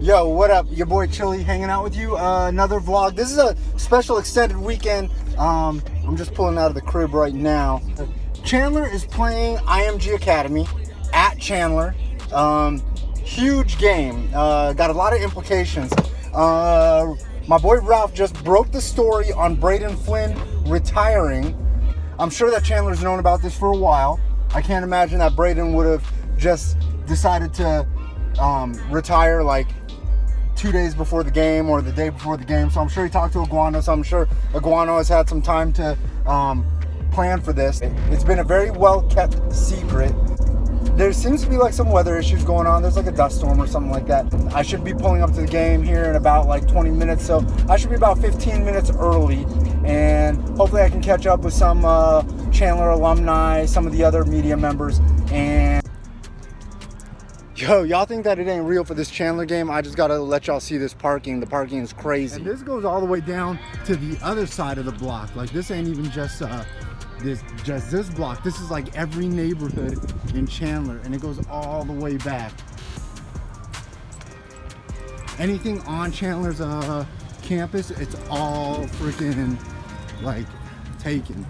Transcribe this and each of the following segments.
Yo, what up? Your boy Chili hanging out with you. Another vlog. This is a special extended weekend. I'm just pulling out of the crib right now. Chandler is playing IMG Academy at Chandler. Huge game. Got a lot of implications. My boy Ralph just broke the story on Braden Flynn retiring. I'm sure that Chandler's known about this for a while. I can't imagine that Braden would have just decided to retire like 2 days before the game or the day before the game. So I'm sure he talked to Iguano. So I'm sure Iguano has had some time to plan for this. It's been a very well kept secret. There seems to be like some weather issues going on. There's like a dust storm or something like that. I should be pulling up to the game here in about like 20 minutes. So I should be about 15 minutes early. And hopefully I can catch up with some Chandler alumni, some of the other media members. And yo, y'all think that it ain't real for this Chandler game? I just gotta let y'all see this parking. The parking is crazy. And this goes all the way down to the other side of the block. Like this ain't even just this block. This is like every neighborhood in Chandler, and it goes all the way back. Anything on Chandler's campus, it's all freaking like taken.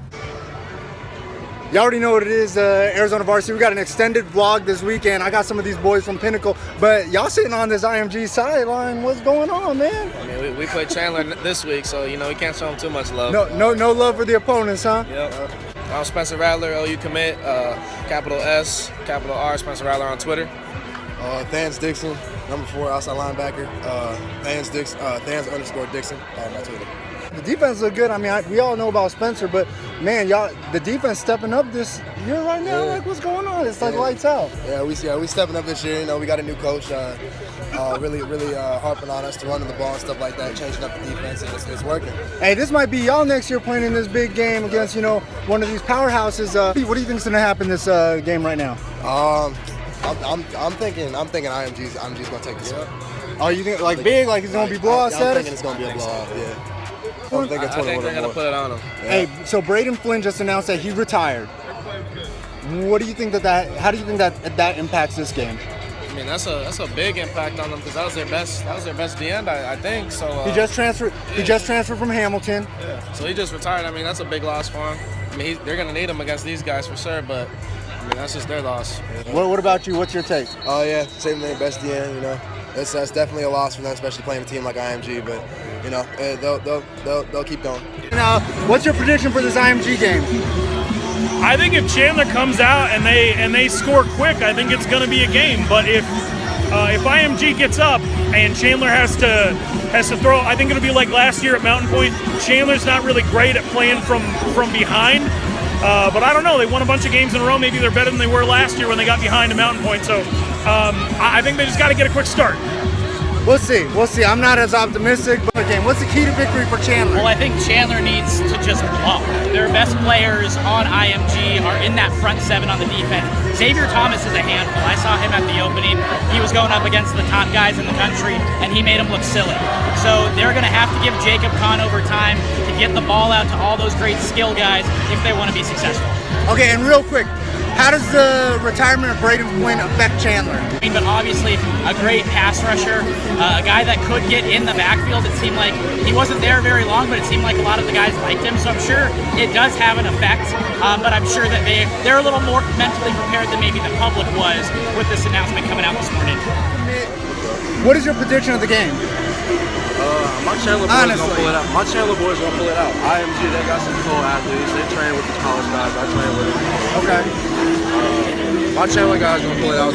You already know what it is, Arizona Varsity. We got an extended vlog this weekend. I got some of these boys from Pinnacle, but y'all sitting on this IMG sideline. What's going on, man? I mean, we played Chandler this week, so you know we can't show them too much love. No love for the opponents, huh? Yep. I'm Spencer Rattler, OU commit, capital S, capital R, Spencer Rattler on Twitter. Thans Dixon, number 4 outside linebacker. Thans_Dixon on my Twitter. The defense look good. I mean, we all know about Spencer, but man, y'all, the defense stepping up this year right now. Yeah. Like, what's going on? It's like lights out. Yeah, we stepping up this year. You know, we got a new coach, really harping on us to running the ball and stuff like that, changing up the defense, and it's working. Hey, this might be y'all next year playing in this big game against one of these powerhouses. What do you think's gonna happen this game right now? I'm thinking IMG's gonna take this one. Oh, you think like big, like it's gonna be blowout status? I'm thinking it's gonna be a blowout. Yeah. I think they're going to put it on him. Yeah. Hey, so Braden Flynn just announced that he retired. What do you think how do you think that impacts this game? I mean, that's a big impact on them because that was their best DN, I think. So he just transferred. Yeah. He just transferred from Hamilton. Yeah. So he just retired. I mean, that's a big loss for him. I mean, they're going to need him against these guys for sure, but I mean, that's just their loss. Yeah. What about you? What's your take? Oh yeah, same thing, best DN. You know, that's definitely a loss for them, especially playing a team like IMG. But you know, they'll keep going. Now, what's your prediction for this IMG game? I think if Chandler comes out and they score quick, I think it's going to be a game. But if IMG gets up and Chandler has to throw, I think it'll be like last year at Mountain Point. Chandler's not really great at playing from behind. But I don't know. They won a bunch of games in a row. Maybe they're better than they were last year when they got behind at Mountain Point. So I think they just got to get a quick start. We'll see. I'm not as optimistic, but again, what's the key to victory for Chandler? Well, I think Chandler needs to just block. Their best players on IMG are in that front 7 on the defense. Xavier Thomas is a handful. I saw him at the opening. He was going up against the top guys in the country, and he made him look silly. So they're going to have to give Jacob Conover time to get the ball out to all those great skill guys if they want to be successful. Okay, and real quick, how does the retirement of Braden Flynn affect Chandler? But obviously, a great pass rusher, a guy that could get in the backfield. It seemed like he wasn't there very long, but it seemed like a lot of the guys liked him. So I'm sure it does have an effect. But I'm sure that they're a little more mentally prepared than maybe the public was with this announcement coming out this morning. What is your prediction of the game? My Chandler boys gonna pull it out. My Chandler boys gonna pull it out. IMG, they got some cool athletes. They train with the college guys. I train with them. Okay. My Chandler guys gonna pull it out.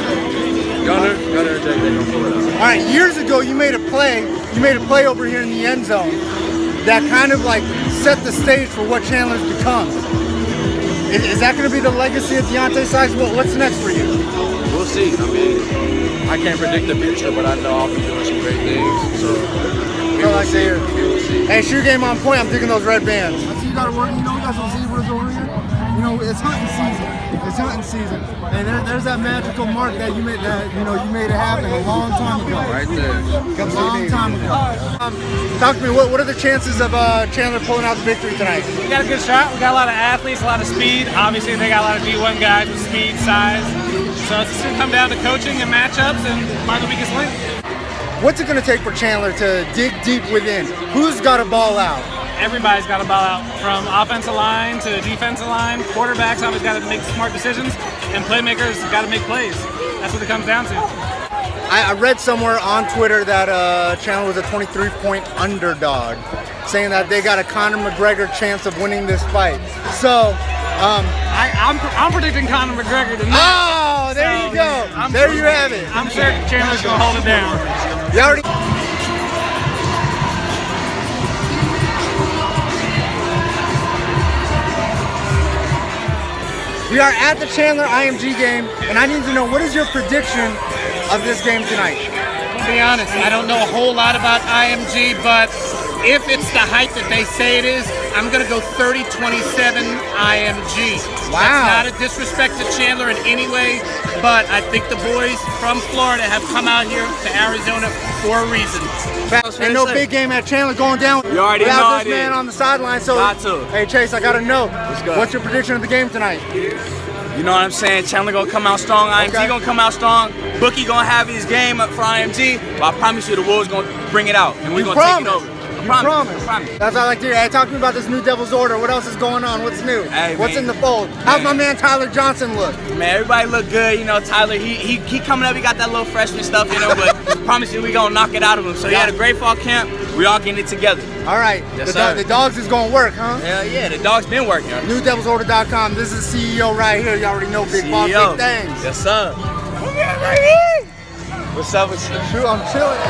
Gunner and Jake, they gonna pull it out. All right. Years ago, you made a play. You made a play over here in the end zone that kind of like set the stage for what Chandler's become. Is that going to be the legacy of Deontay Sykes? What's next for you? We'll see. I mean, I can't predict the future, but I know I'll be doing some great things. So we will see. Hey, shoe game on point. I'm digging those red bands. I see you got to work. We got some zebras over here. It's hunting season. And there's that magical mark that you made it happen a long time ago. Right there. A long time ago. Talk to me. What are the chances of Chandler pulling out the victory tonight? We got a good shot. We got a lot of athletes, a lot of speed. Obviously, they got a lot of D1 guys with speed, size. So it's just going to come down to coaching and matchups and find the weakest link. What's it going to take for Chandler to dig deep within? Who's got to ball out? Everybody's got to ball out, from offensive line to defensive line. Quarterbacks always got to make smart decisions, and playmakers got to make plays. That's what it comes down to. I read somewhere on Twitter that Chandler was a 23-point underdog, saying that they got a Conor McGregor chance of winning this fight. So, I'm predicting Conor McGregor tonight. oh, there you go. There you have it. I'm sure Chandler's gonna hold it down. You already. We are at the Chandler IMG game, and I need to know, what is your prediction of this game tonight? To be honest, I don't know a whole lot about IMG, but if it's the height that they say it is, I'm going to go 30-27 IMG. Wow. That's not a disrespect to Chandler in any way, but I think the boys from Florida have come out here to Arizona for a reason. Ain't no big game at Chandler going down You already without know this it man is. on the sideline. So, Got to. hey Chase, I got to know, good? what's your prediction of the game tonight? You know what I'm saying? Chandler gonna come out strong. IMG Okay. gonna come out strong. Bookie gonna have his game up for IMG. But I promise you, the Wolves gonna bring it out, and we're gonna take it over. You promise. That's all I like to hear. Hey, talk to me about this new Devil's Order. What else is going on? What's new? Hey, What's man. in the fold? How's my man Tyler Johnson look? Man, everybody look good. You know, Tyler, he coming up. He got that little freshman stuff in him, but promise you, we gonna knock it out of him. So he had a great fall camp. We all getting it together. All right. Yes, sir. The dogs is going to work, huh? Hell yeah, the dog's been working. NewDevil'sOrder.com. This is CEO right here. You already know Big Boss, CEO. big things. Yes, sir. What's up with you? Shoot, I'm chilling.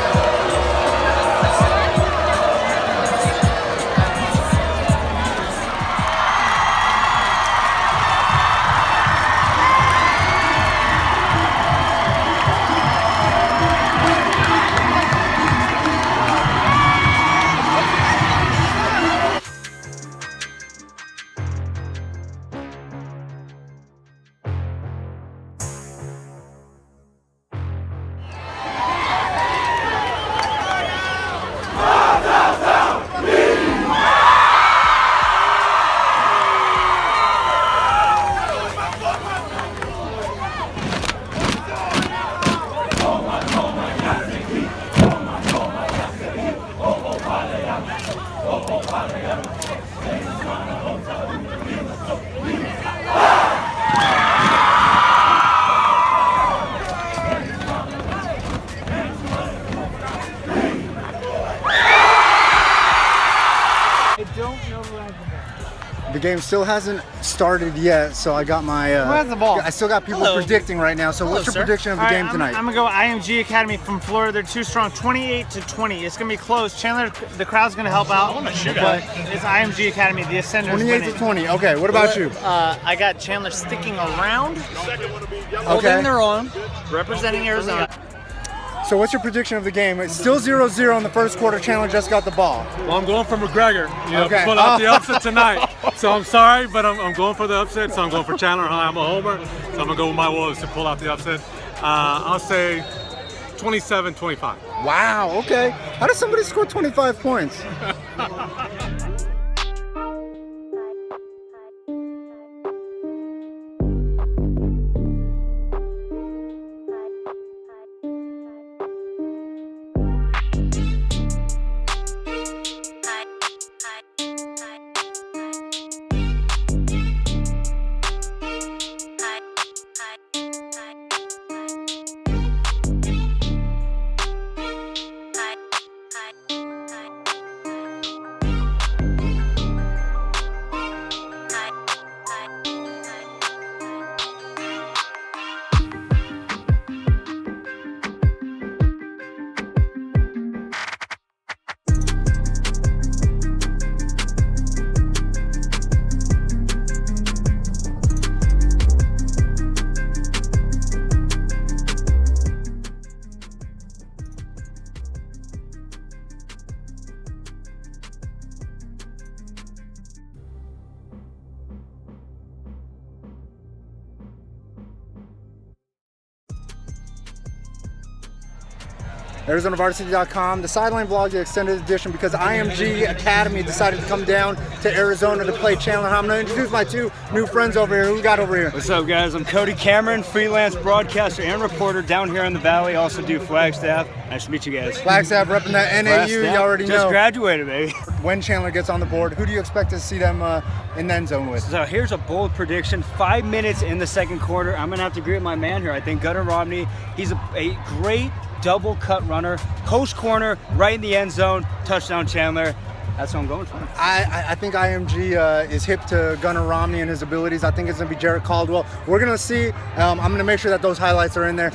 The game still hasn't started yet, so I got my. Who has the ball? I still got people Hello. predicting right now. So, what's your prediction of the game tonight? I'm gonna go IMG Academy from Florida. They're too strong, 28-20. It's gonna be close. Chandler, the crowd's gonna help out, but it's IMG Academy. The Ascenders 28-20. Okay, what about you? I got Chandler sticking around, Okay. holding their own, representing Arizona. So, what's your prediction of the game? It's still 0-0 in the first quarter. Chandler just got the ball. Well, I'm going for McGregor. You know, Okay. to pull out the upset tonight. So I'm sorry, but I'm going for the upset. So I'm going for Chandler. I'm a homer. So I'm gonna go with my Wolves to pull out the upset. I'll say 27-25. Wow. Okay. How does somebody score 25 points? ArizonaVarsity.com. The Sideline vlog, the extended edition, because IMG Academy decided to come down to Arizona to play Chandler. I'm going to introduce my two new friends over here. Who we got over here? What's up, guys? I'm Cody Cameron, freelance broadcaster and reporter down here in the Valley. Also do Flagstaff. Nice to meet you guys. Flagstaff repping that NAU. You already know. Just graduated, baby. When Chandler gets on the board, who do you expect to see them in the end zone with? So here's a bold prediction. 5 minutes in the second quarter, I'm going to have to agree with my man here. I think Gunnar Romney, he's a great double cut runner. Post corner, right in the end zone. Touchdown Chandler. That's what I'm going for. I think IMG is hip to Gunnar Romney and his abilities. I think it's going to be Jarrett Caldwell. We're going to see. I'm going to make sure that those highlights are in there.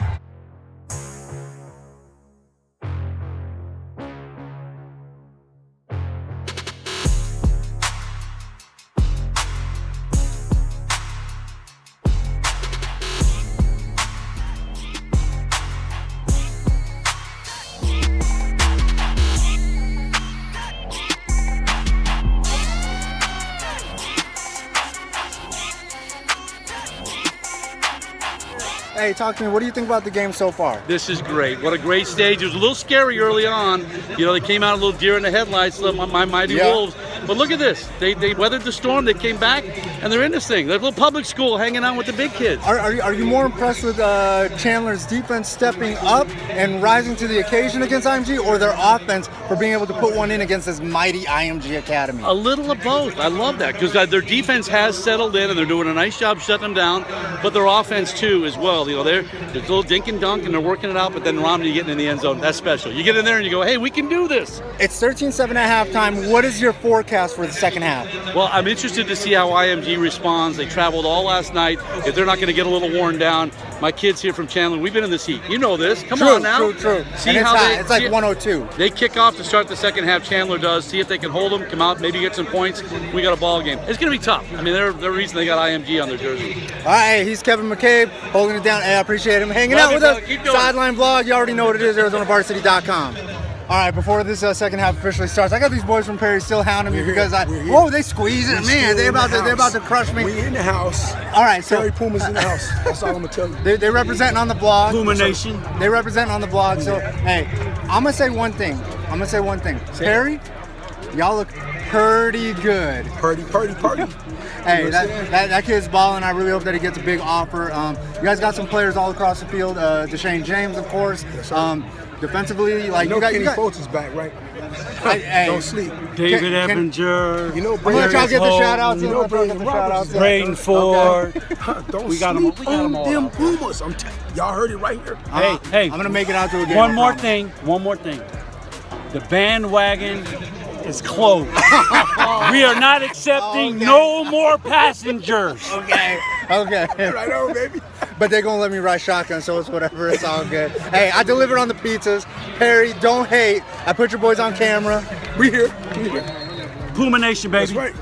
Hey, talk to me. What do you think about the game so far? This is great. What a great stage. It was a little scary early on. You know, they came out a little deer in the headlights, my mighty Wolves. But look at this. They weathered the storm. They came back, and they're in this thing. They're a little public school hanging out with the big kids. Are you more impressed with Chandler's defense stepping up and rising to the occasion against IMG, or their offense for being able to put one in against this mighty IMG Academy? A little of both. I love that because their defense has settled in, and they're doing a nice job shutting them down. But their offense, too, as well. You know, there's a little dink and dunk, and they're working it out, but then Romney getting in the end zone, that's special. You get in there and you go, hey, we can do this. It's 13-7 at halftime. What is your forecast for the second half? Well, I'm interested to see how IMG responds. They traveled all last night. If they're not going to get a little worn down, my kids here from Chandler, we've been in this heat. You know this. Come on now. True. See and how it's like 102. They kick off to start the second half. Chandler does. See if they can hold them, come out, maybe get some points. We got a ball game. It's going to be tough. I mean, they're the reason they got IMG on their jersey. All right, he's Kevin Macafee holding it down. Hey, I appreciate him hanging out with us. Sideline vlog. You already know what it is. ArizonaVarsity.com. All right, before this second half officially starts, I got these boys from Perry still hounding me because they squeeze it, man. They're about to crush me. We in the house. All right, so Perry Puma's in the house. That's all I'm gonna tell you. They're representing on the blog. Puma Nation. They represent on the blog. So hey, I'm gonna say one thing. Perry, y'all look pretty good. Party. Hey, that kid's balling. I really hope that he gets a big offer. You guys got some players all across the field. Deshane James, of course. Defensively, Defensively, like Kenny Fultz is back, right? Don't sleep. David Eppinger. You know, I'm gonna try to get the shout outs. Braden Ford. Don't We got sleep them on all. them Pumas. Y'all heard it right here. Hey, I'm gonna make it out to a game. One more thing. The bandwagon is closed. We are not accepting no more passengers. Okay. Right on, baby. But they're gonna let me ride shotgun, so it's whatever. It's all good. Hey, I delivered on the pizzas. Perry, don't hate. I put your boys on camera. We here. Puma Nation, baby. That's right.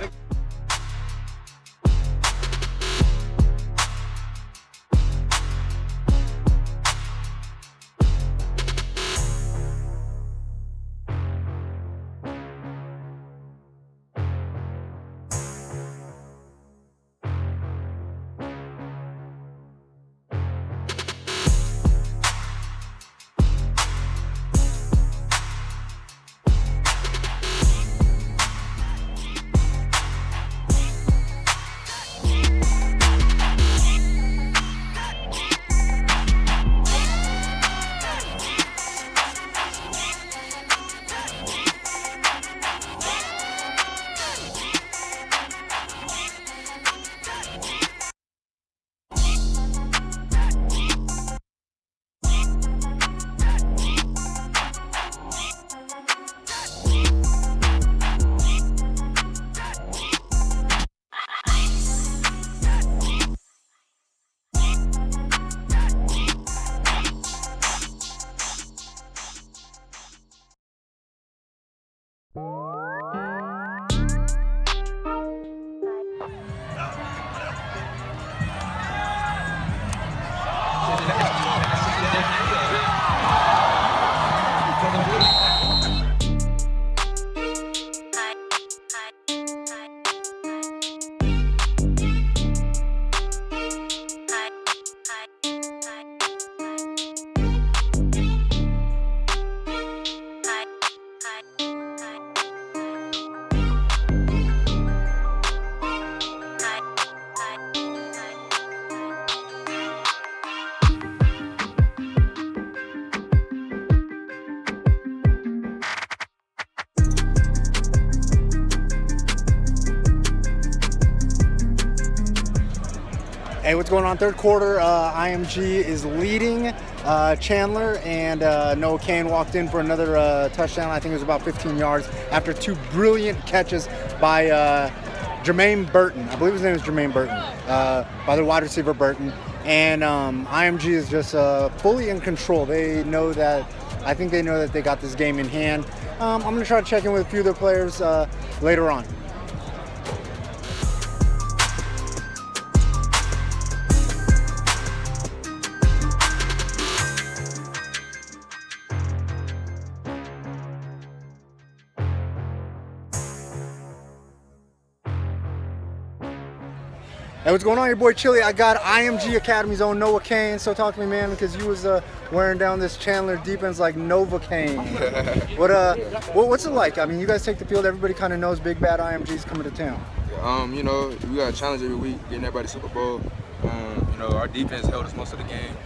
Hey, what's going on? Third quarter, IMG is leading Chandler, and Noah Kane walked in for another touchdown. I think it was about 15 yards after 2 brilliant catches by Jermaine Burton. I believe his name is Jermaine Burton, by the wide receiver Burton. And IMG is just fully in control. I think they know that they got this game in hand. I'm going to try to check in with a few of their players later on. Hey, what's going on, your boy Chili? I got IMG Academy's own Noah Kane. So talk to me, man, because you was wearing down this Chandler defense like Novocaine. What's it like? I mean, you guys take the field. Everybody kind of knows Big Bad IMG's coming to town. You know, we got a challenge every week, getting everybody Super Bowl. You know, our defense held us most of the game,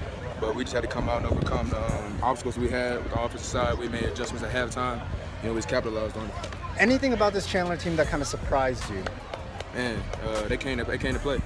but we just had to come out and overcome the obstacles we had with the offensive side. We made adjustments at halftime. You know, we just capitalized on it. Anything about this Chandler team that kind of surprised you? Man, they came to play.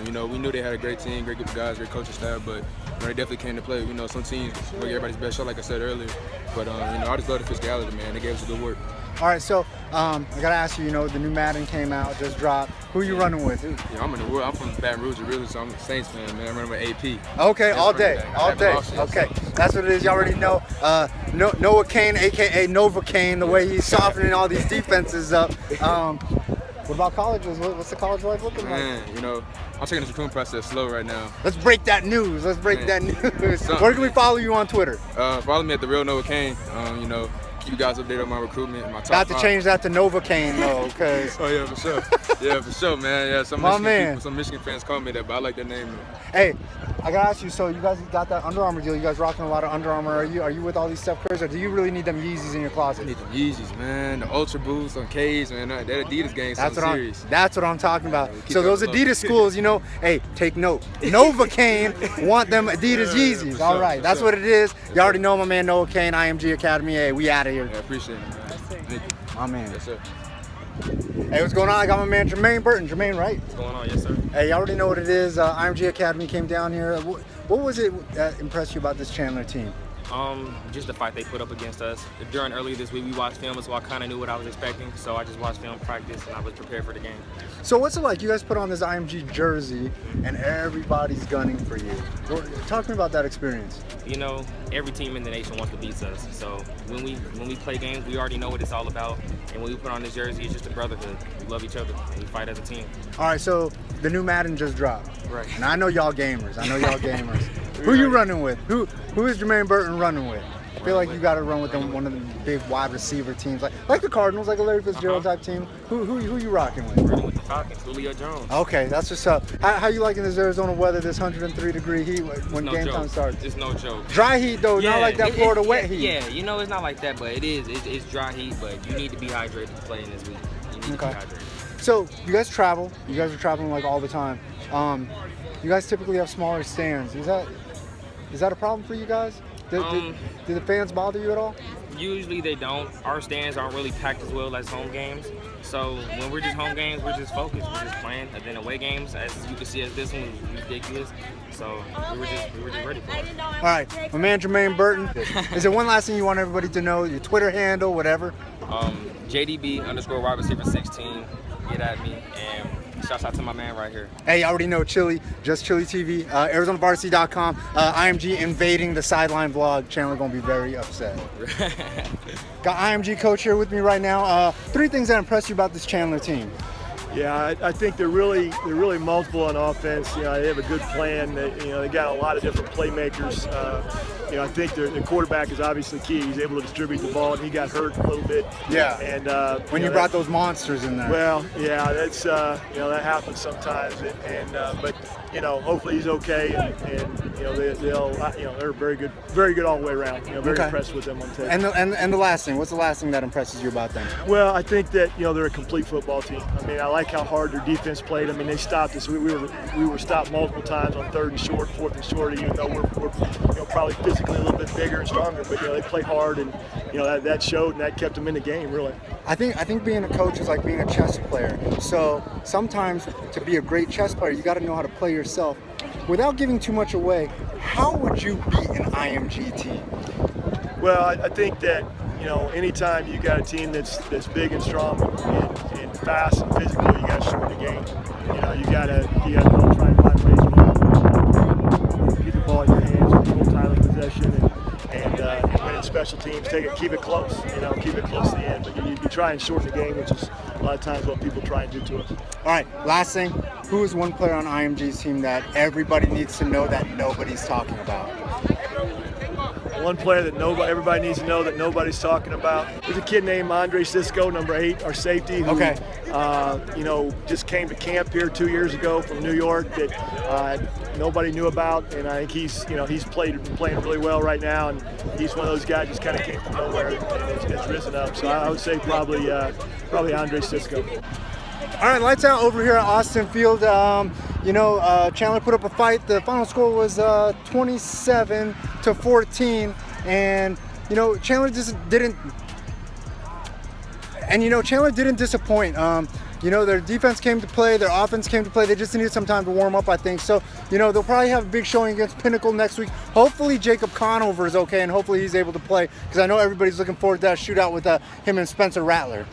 You know, we knew they had a great team, great group of guys, great coaching staff, but you know, they definitely came to play. You know, some teams work everybody's best shot, like I said earlier. But you know, I just love the physicality, man. They gave us a good work. All right, so I gotta ask you. You know, the new Madden came out, just dropped. Who you running with? Yeah, I'm in the world. I'm from Baton Rouge, really, so I'm a Saints fan, man. I'm running with AP. Okay, all day. Okay, that's what it is. You already know. Noah Kane, aka Novocaine, the way he's softening all these defenses up. What about colleges? What's the college life looking like? Man, you know, I'm taking this recruiting process slow right now. Let's break that news. Where can we follow you on Twitter? Follow me at the real Noah Kane. You know, keep you guys updated on my recruitment and my top Got to 5. change that to Novocaine though, cause. Oh yeah, for sure. Yeah, for sure, man. Yeah, some Michigan fans call me that, but I like that name though. Hey, I gotta ask you. So you guys got that Under Armour deal? You guys rocking a lot of Under Armour? Are you with all these Steph Currys, or do you really need them Yeezys in your closet? I need them Yeezys, man. The Ultra Boosts on K's, man. That Adidas game's so serious. That's what I'm talking about. So those Adidas schools, you know, hey, take note. Novocaine want them Adidas Yeezys. All right, that's what it is. You already know my man Noah Kane, IMG Academy. Hey, we out of here. Yeah, appreciate it, man. Thank you. My man. Yes, sir. Hey, what's going on? I got my man Jermaine Burton. Jermaine, right? What's going on? Yes, sir. Hey, you already know what it is. IMG Academy came down here. What was it that impressed you about this Chandler team? Just the fight they put up against us. During earlier this week, we watched film, so I kind of knew what I was expecting. So I just watched film, practice, and I was prepared for the game. So what's it like? You guys put on this IMG jersey, and everybody's gunning for you. Talk to me about that experience. You know, every team in the nation wants to beat us. So when we play games, we already know what it's all about. And when we put on this jersey, it's just a brotherhood. We love each other, and we fight as a team. All right, so the new Madden just dropped. Right. And I know y'all gamers. Who you running with? Who is Jermaine Burton running with? I feel like you got to run with them, one of the big wide receiver teams, like the Cardinals, like a Larry Fitzgerald type team. Who you rocking with? Running with the Falcons, Julio Jones. Okay, that's what's up. How you liking this Arizona weather, this 103-degree heat when game time starts? It's no joke. Dry heat though, not like that Florida wet heat. Yeah, you know it's not like that, but it is. It's dry heat, but you need to be hydrated to play in this week. You need to be hydrated. So you guys travel. You guys are traveling like all the time. You guys typically have smaller stands. Is that a problem for you guys? Do the fans bother you at all? Usually they don't. Our stands aren't really packed as well as home games. So when we're just home games, we're just focused. We're just playing. And then away games, as you can see, as this one was ridiculous. So we were just ready for it. All right, my man Jermaine Burton. Is there one last thing you want everybody to know? Your Twitter handle, whatever. JDB_wide receiver 16. Get at me, and shouts out to my man right here. Hey, you already know Chili, just Chili TV, ArizonaVarsity.com. IMG invading the Sideline vlog. Chandler gonna be very upset. Got IMG coach here with me right now. 3 things that impressed you about this Chandler team. Yeah, I think they're really multiple on offense. You know, they have a good plan. They got a lot of different playmakers. I think the quarterback is obviously key. He's able to distribute the ball, and he got hurt a little bit. Yeah. And when you brought those monsters in there. Well, yeah, that's that happens sometimes. But hopefully he's okay, and they're very good all the way around. Very impressed with them on tape. And the last thing, what's the last thing that impresses you about them? Well, I think that they're a complete football team. I mean, I like how hard their defense played. I mean, they stopped us. We were stopped multiple times on 3rd and short, 4th and short. Even though we're probably physically a little bit bigger and stronger, but they play hard, and that showed, and that kept them in the game really. I think being a coach is like being a chess player. So sometimes to be a great chess player, you got to know how to play yourself without giving too much away, how would you beat an IMG team? Well, I think that, you know, anytime you got a team that's big and strong and fast and physical, you got to shorten the game. You know, you got to try and find ways to get the ball in your hands, control time of possession, and win in special teams. Keep it close. You know, keep it close to the end. But you try and shorten the game, which is a lot of times what people try and do to us. All right, last thing. Who is one player on IMG's team that everybody needs to know that nobody's talking about? One player that everybody needs to know that nobody's talking about. There's a kid named Andre Sisco, number 8, our safety, who you know, just came to camp here 2 years ago from New York that nobody knew about, and I think he's playing really well right now, and he's one of those guys just kind of came from nowhere and has risen up. So I would say probably Andre Sisco. All right, lights out over here at Austin Field. You know, Chandler put up a fight. The final score was 27-14, and you know, Chandler just didn't. And you know, Chandler didn't disappoint. You know, their defense came to play, their offense came to play. They just needed some time to warm up, I think. So, you know, they'll probably have a big showing against Pinnacle next week. Hopefully Jacob Conover is okay, and hopefully he's able to play, because I know everybody's looking forward to that shootout with him and Spencer Rattler.